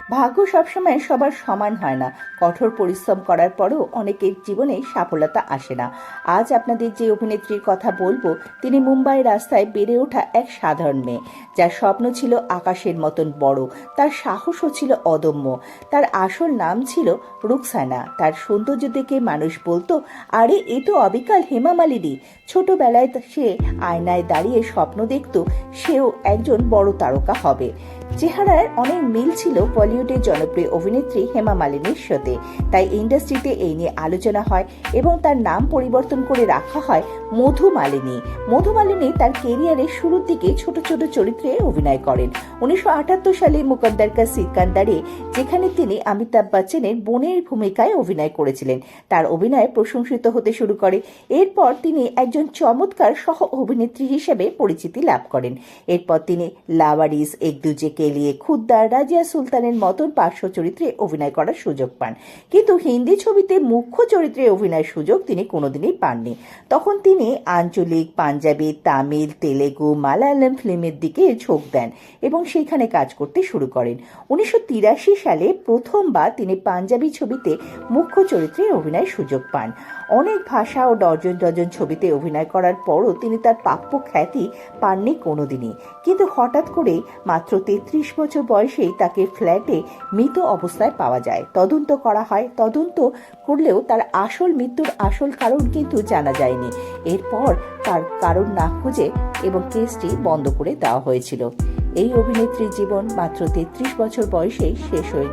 ভাগ্য সবসময় সবার সমান হয় না। কঠোর পরিশ্রম করার পরও অনেকের জীবনে সফলতা আসে না। আজ আপনাদের যে অভিনেত্রীর কথা বলবো, তিনি মুম্বাই রাস্তায় বেড়ে ওঠা এক সাধারণ মেয়ে, যার স্বপ্ন ছিল আকাশের মতন বড়। তার সাহসও ছিল অদম্য। তার আসল নাম ছিল রুকসানা। তার সৌন্দর্য দেখে মানুষ বলতো, আরে এ তো অবিকল হেমা মালিনী। ছোটবেলায় সে আয়নায় দাঁড়িয়ে স্বপ্ন দেখত সেও একজন বড় তারকা হবে। চেহারার অনেক মিল ছিল বলিউডের জনপ্রিয় অভিনেত্রী হেমা মালিনীর সাথে। তাই ইন্ডাস্ট্রিতে এই নিয়ে আলোচনা হয় এবং তার নাম পরিবর্তন করে রাখা হয় মধু মালিনী। মধু মালিনী তার কেরিয়ারের শুরুর দিকে ছোট ছোট চরিত্রে অভিনয় করেন। 1978 সালে মুকদ্দর কা সিকান্দারে, যেখানে তিনি অমিতাভ বচ্চনের বোনের ভূমিকায় অভিনয় করেছিলেন, তার অভিনয় প্রশংসিত হতে শুরু করে। এরপর তিনি একজন চমৎকার সহ অভিনেত্রী হিসেবে পরিচিতি লাভ করেন। এরপর তিনি লাওয়ারিস, এক দুজে কে লিয়ে, খুদ্দার, রাজিয়া সুলতানের মতন পার্শ্ব চরিত্রে অভিনয় করার সুযোগ পান। কিন্তু হিন্দি ছবিতে মুখ্য চরিত্রে অভিনয়ের সুযোগ তিনি কোনোদিনই পাননি। তখন তিনি আঞ্চলিক, পাঞ্জাবি, তামিল, তেলেগু, মালায়ালাম ফিল্মের দিকে ঝোঁক দেন এবং সেইখানে কাজ করতে শুরু করেন। 1983 সালে প্রথমবার তিনি পাঞ্জাবি ছবিতে মুখ্য চরিত্রে অভিনয়ের সুযোগ পান। অনেক ভাষা ও ডজন ডজন ছবিতে অভিনয় করার পরও তিনি তার প্রাপ্য খ্যাতি পাননি কোনোদিনই। কিন্তু হঠাৎ করে মাত্র 33 বছর বয়সেই তাকে ফ্ল্যাটে মৃত অবস্থায় পাওয়া যায়। তদন্ত করা হয়, তদন্ত করলেও তার মৃত্যুর আসল কারণ কিন্তু জানা যায়নি। এরপর তার কারণ না খুঁজে এবং কেসটি বন্ধ করে দেওয়া হয়েছিল। এই অভিনেত্রীর জীবন মাত্র 33 বছর বয়সেই শেষ হয়ে